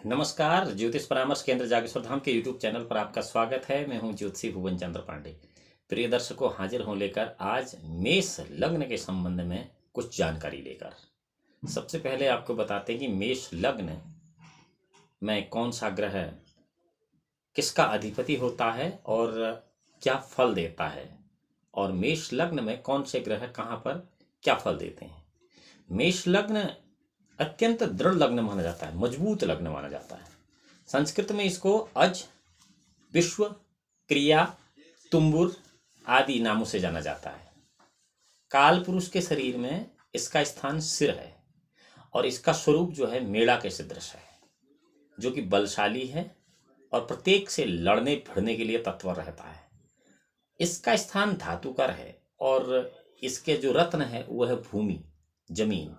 नमस्कार, ज्योतिष परामर्श केंद्र जागेश्वर धाम के यूट्यूब चैनल पर आपका स्वागत है। मैं हूं ज्योतिषी भुवन चंद्र पांडे। प्रिय दर्शकों, हाजिर हूं लेकर आज मेष लग्न के संबंध में कुछ जानकारी लेकर। सबसे पहले आपको बताते हैं कि मेष लग्न में कौन सा ग्रह किसका अधिपति होता है और क्या फल देता है, और मेष लग्न में कौन से ग्रह कहाँ पर क्या फल देते हैं। मेष लग्न अत्यंत दृढ़ लग्न माना जाता है, मजबूत लग्न माना जाता है। संस्कृत में इसको अज, विश्व, क्रिया, तुम्बुर आदि नामों से जाना जाता है। काल पुरुष के शरीर में इसका स्थान सिर है और इसका स्वरूप जो है मेढ़ा के सदृश है, जो कि बलशाली है और प्रत्येक से लड़ने भिड़ने के लिए तत्पर रहता है। इसका स्थान धातुकर है और इसके जो रत्न है वह है भूमि, जमीन।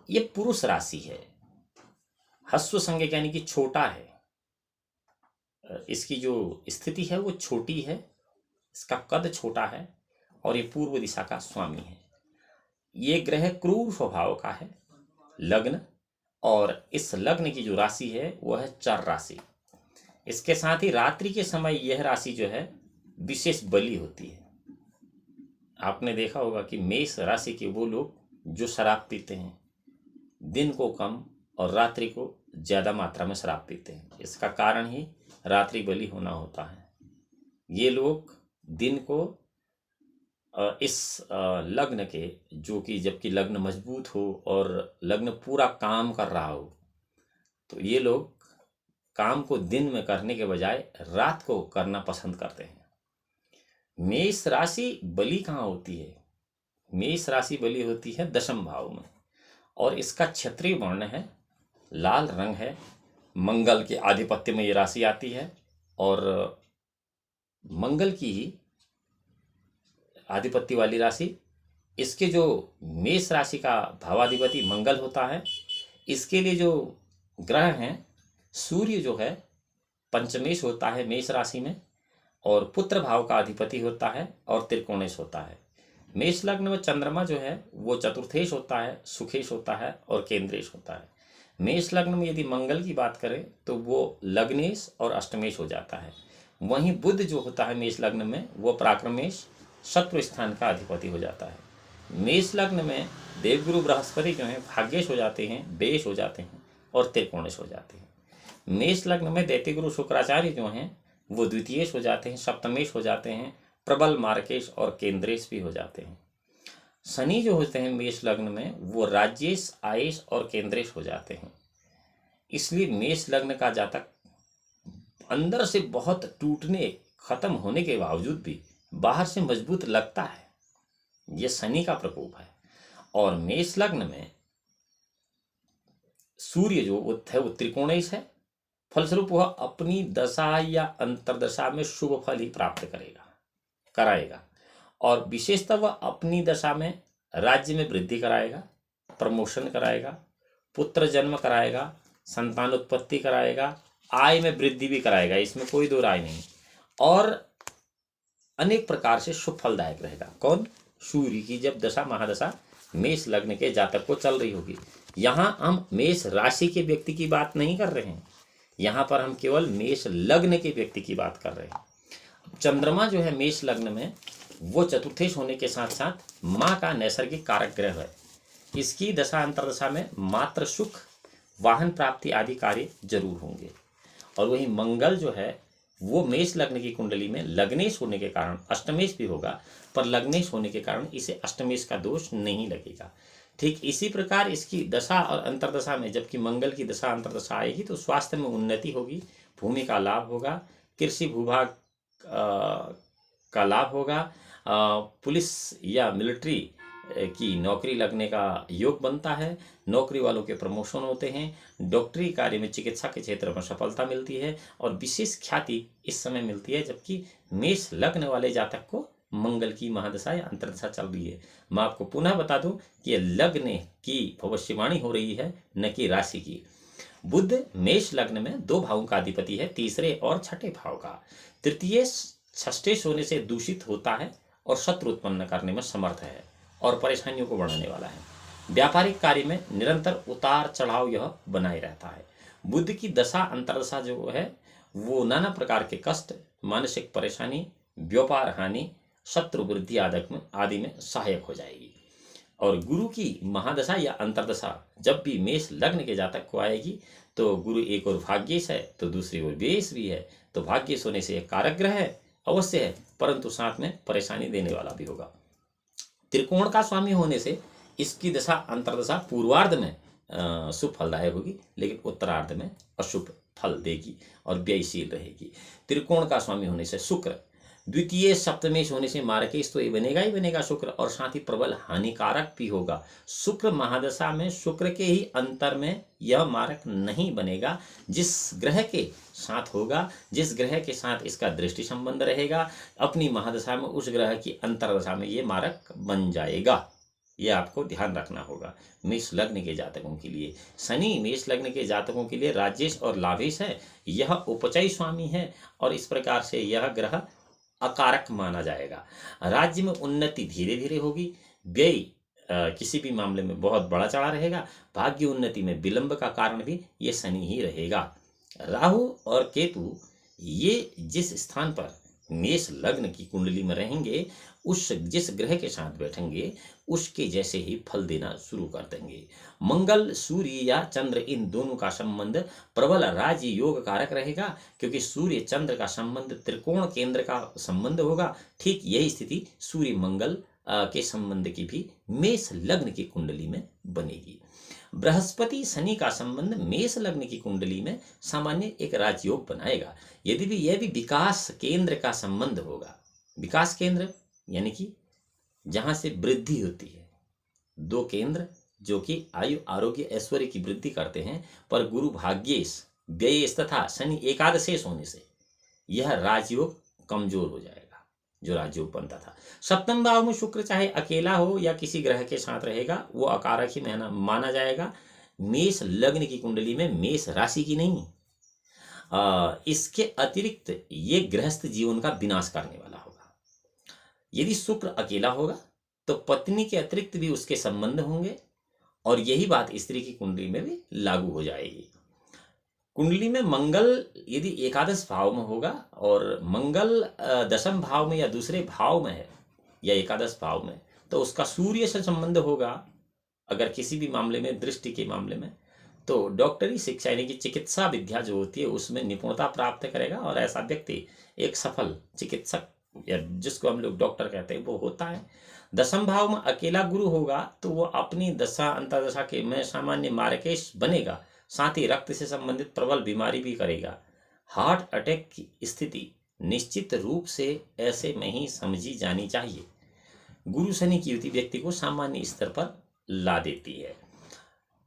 ये पुरुष राशि है, ह्रस्व संज्ञक यानी कि छोटा है। इसकी जो स्थिति है वो छोटी है, इसका कद छोटा है और ये पूर्व दिशा का स्वामी है। ये ग्रह क्रूर स्वभाव का है लग्न, और इस लग्न की जो राशि है वह है चर राशि। इसके साथ ही रात्रि के समय यह राशि जो है विशेष बली होती है। आपने देखा होगा कि मेष राशि के वो लोग जो शराब पीते हैं, दिन को कम और रात्रि को ज्यादा मात्रा में शराब पीते हैं, इसका कारण ही रात्रि बलि होना होता है। ये लोग दिन को इस लग्न के, जो कि जबकि लग्न मजबूत हो और लग्न पूरा काम कर रहा हो, तो ये लोग काम को दिन में करने के बजाय रात को करना पसंद करते हैं। मेष राशि बलि कहाँ होती है? मेष राशि बलि होती है दशम भाव में, और इसका क्षत्रिय वर्ण है, लाल रंग है। मंगल के आधिपत्य में ये राशि आती है और मंगल की ही आधिपत्य वाली राशि। इसके जो मेष राशि का भावाधिपति मंगल होता है, इसके लिए जो ग्रह हैं, सूर्य जो है पंचमेश होता है मेष राशि में, और पुत्र भाव का अधिपति होता है और त्रिकोणेश होता है। मेष लग्न में चंद्रमा जो है वो चतुर्थेश होता है, सुखेश होता है और केंद्रेश होता है। मेष लग्न में यदि मंगल की बात करें तो वो लग्नेश और अष्टमेश हो जाता है। वहीं बुध जो होता है मेष लग्न में वो पराक्रमेश, शत्रु स्थान का अधिपति हो जाता है। मेष लग्न में देवगुरु बृहस्पति जो है भाग्येश हो जाते हैं, बेश हो जाते हैं और त्रिकोणेश हो जाते हैं। मेष लग्न में दैत्य गुरु शुक्राचार्य जो हैं वो द्वितीयेश हो जाते हैं, सप्तमेश हो जाते हैं, प्रबल मार्केश और केंद्रेश भी हो जाते हैं। शनि जो होते हैं मेष लग्न में वो राज्येश, आयेश और केंद्रेश हो जाते हैं। इसलिए मेष लग्न का जातक अंदर से बहुत टूटने, खत्म होने के बावजूद भी बाहर से मजबूत लगता है। ये शनि का प्रकोप है। और मेष लग्न में सूर्य जो है वो त्रिकोणेश है, फलस्वरूप वह अपनी दशा या अंतर्दशा में शुभ फल ही प्राप्त कराएगा, और विशेषतः वह अपनी दशा में राज्य में वृद्धि कराएगा, प्रमोशन कराएगा, पुत्र जन्म कराएगा, संतान उत्पत्ति कराएगा, आय में वृद्धि भी कराएगा, इसमें कोई दो राय नहीं, और अनेक प्रकार से शुभ फलदायक रहेगा। कौन? सूर्य की जब दशा महादशा मेष लग्न के जातक को चल रही होगी। यहाँ हम मेष राशि के व्यक्ति की बात नहीं कर रहे हैं, यहाँ पर हम केवल मेष लग्न के व्यक्ति की बात कर रहे हैं। चंद्रमा जो है मेष लग्न में वो चतुर्थेश होने के साथ साथ माँ का नैसर्गिक कारक ग्रह है। इसकी दशा अंतर्दशा में मात्र सुख, वाहन प्राप्ति आदि कार्य जरूर होंगे। और वही मंगल जो है वो मेष लग्न की कुंडली में लग्नेश होने के कारण अष्टमेश भी होगा, पर लग्नेश होने के कारण इसे अष्टमेश का दोष नहीं लगेगा। ठीक इसी प्रकार इसकी दशा और अंतर्दशा में, जबकि मंगल की दशा अंतर्दशा आएगी तो स्वास्थ्य में उन्नति होगी, भूमि का लाभ होगा, कृषि भूभाग का लाभ होगा, पुलिस या मिलिट्री की नौकरी लगने का योग बनता है, नौकरी वालों के प्रमोशन होते हैं, डॉक्टरी कार्य में, चिकित्सा के क्षेत्र में सफलता मिलती है और विशेष ख्याति इस समय मिलती है, जबकि मेष लग्न वाले जातक को मंगल की महादशा या अंतर्दशा चल रही है। मैं आपको पुनः बता दूं कि लग्न की भविष्यवाणी हो रही है, न कि राशि की। बुध मेष लग्न में दो भावों का अधिपति है, तीसरे और छठे भाव का। तृतीय षष्ठे होने से दूषित होता है और शत्रु उत्पन्न करने में समर्थ है और परेशानियों को बढ़ाने वाला है। व्यापारिक कार्य में निरंतर उतार चढ़ाव यह बनाए रहता है। बुध की दशा अंतर्दशा जो है वो नाना प्रकार के कष्ट, मानसिक परेशानी, व्यापार हानि, शत्रु वृद्धि आदि में सहायक हो जाएगी। और गुरु की महादशा या अंतर्दशा जब भी मेष लग्न के जातक को आएगी तो गुरु एक और भाग्येश है तो दूसरी ओर व्ययेश भी है। तो भाग्येश होने से एक कारक ग्रह है, अवश्य है, परंतु साथ में परेशानी देने वाला भी होगा। त्रिकोण का स्वामी होने से इसकी दशा अंतर्दशा पूर्वार्ध में शुभ फलदायक होगी, लेकिन उत्तरार्ध में अशुभ फल देगी और व्ययशील रहेगी। त्रिकोण का स्वामी होने से शुक्र, द्वितीय सप्तमेश होने से मारकेश तो ये बनेगा ही बनेगा शुक्र, और साथ ही प्रबल हानिकारक भी होगा। शुक्र महादशा में शुक्र के ही अंतर में यह मारक नहीं बनेगा। जिस ग्रह के साथ होगा, जिस ग्रह के साथ इसका दृष्टि संबंध रहेगा, अपनी महादशा में उस ग्रह की अंतर्दशा में ये मारक बन जाएगा। यह आपको ध्यान रखना होगा। मेष लग्न के जातकों के लिए शनि मेष लग्न के जातकों के लिए राजेश और लाभेश है, यह उपचय स्वामी है और इस प्रकार से यह ग्रह अकारक माना जाएगा। राज्य में उन्नति धीरे धीरे होगी, व्यय किसी भी मामले में बहुत बड़ा चढ़ा रहेगा, भाग्य उन्नति में विलंब का कारण भी ये शनि ही रहेगा। राहु और केतु ये जिस स्थान पर मेष लग्न की कुंडली में रहेंगे, उस जिस ग्रह के साथ बैठेंगे उसके जैसे ही फल देना शुरू कर देंगे। मंगल, सूर्य या चंद्र, इन दोनों का संबंध प्रबल राज योग कारक रहेगा, क्योंकि सूर्य चंद्र का संबंध त्रिकोण केंद्र का संबंध होगा। ठीक यही स्थिति सूर्य मंगल के संबंध की भी मेष लग्न की कुंडली में बनेगी। बृहस्पति शनि का संबंध मेष लग्न की कुंडली में सामान्य एक राजयोग बनाएगा। यदि भी यह भी विकास केंद्र का संबंध होगा, विकास केंद्र यानी कि जहां से वृद्धि होती है, दो केंद्र जो कि आयु आरोग्य ऐश्वर्य की वृद्धि करते हैं, पर गुरु भाग्येश व्ययेश तथा शनि एकादशेश होने से यह राजयोग कमजोर हो जाएगा, जो राजयोग बनता था। सप्तम भाव में शुक्र चाहे अकेला हो या किसी ग्रह के साथ रहेगा, वो अकारक ही माना जाएगा। मेष लग्न की कुंडली में मेष राशि की नहीं, इसके अतिरिक्त ये गृहस्थ जीवन का विनाश करने वाला होगा। यदि शुक्र अकेला होगा तो पत्नी के अतिरिक्त भी उसके संबंध होंगे, और यही बात स्त्री की कुंडली में भी लागू हो जाएगी। कुंडली में मंगल यदि एकादश भाव में होगा और मंगल दशम भाव में या दूसरे भाव में है या एकादश भाव में, तो उसका सूर्य से संबंध होगा। अगर किसी भी मामले में, दृष्टि के मामले में, तो डॉक्टरी शिक्षा यानी कि चिकित्सा विद्या जो होती है उसमें निपुणता प्राप्त करेगा, और ऐसा व्यक्ति एक सफल चिकित्सक या जिसको हम लोग डॉक्टर कहते हैं वो होता है। दशम भाव में अकेला गुरु होगा तो वो अपनी दशा अंतर्दशा के में सामान्य मारकेश बनेगा, साथ ही रक्त से संबंधित प्रबल बीमारी भी करेगा। हार्ट अटैक की स्थिति निश्चित रूप से ऐसे में ही समझी जानी चाहिए। गुरु शनि की युति व्यक्ति को सामान्य स्तर पर ला देती है।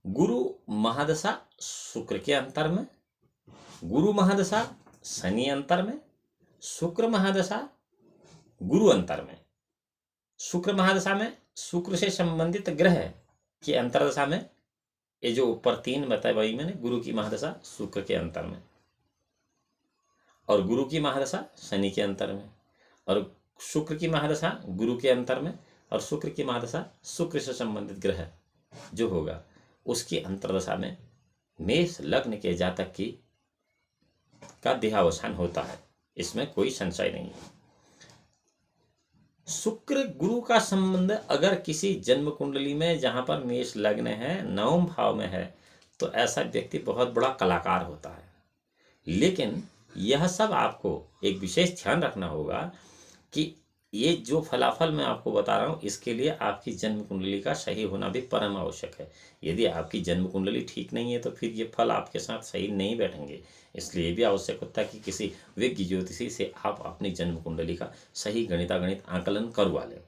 गुरु महादशा शुक्र के अंतर में, गुरु महादशा शनि अंतर में, शुक्र महादशा गुरु अंतर में, शुक्र महादशा में शुक्र से संबंधित ग्रह की अंतरदशा में, ये जो ऊपर तीन बताए वही मैंने, गुरु की महादशा शुक्र के अंतर में, और गुरु की महादशा शनि के अंतर में, और शुक्र की महादशा गुरु के अंतर में, और शुक्र की महादशा शुक्र से संबंधित ग्रह जो होगा उसकी अंतरदशा में मेष लग्न के जातक की का देहावसान होता है। इसमें कोई संशय नहीं है। शुक्र गुरु का संबंध अगर किसी जन्म कुंडली में जहां पर मेष लग्न है, नवम भाव में है, तो ऐसा व्यक्ति बहुत बड़ा कलाकार होता है। लेकिन यह सब आपको एक विशेष ध्यान रखना होगा कि ये जो फलाफल मैं आपको बता रहा हूँ, इसके लिए आपकी जन्म कुंडली का सही होना भी परम आवश्यक है। यदि आपकी जन्म कुंडली ठीक नहीं है तो फिर ये फल आपके साथ सही नहीं बैठेंगे। इसलिए ये भी आवश्यक होता है कि किसी विज्ञ ज्योतिषी से आप अपनी जन्म कुंडली का सही गणित आकलन करवा लें।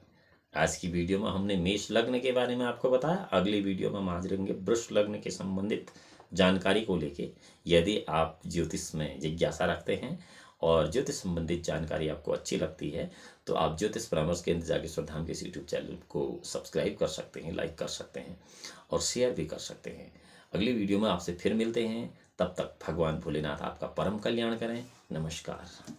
आज की वीडियो में हमने मेष लग्न के बारे में आपको बताया। अगली वीडियो में हम हाजिर होंगे वृष लग्न के संबंधित जानकारी को लेके। यदि आप ज्योतिष में जिज्ञासा रखते हैं और ज्योतिष संबंधित जानकारी आपको अच्छी लगती है तो आप ज्योतिष परामर्श केंद्र जागेश्वर धाम के इस यूट्यूब चैनल को सब्सक्राइब कर सकते हैं, लाइक कर सकते हैं और शेयर भी कर सकते हैं। अगली वीडियो में आपसे फिर मिलते हैं। तब तक भगवान भोलेनाथ आपका परम कल्याण करें। नमस्कार।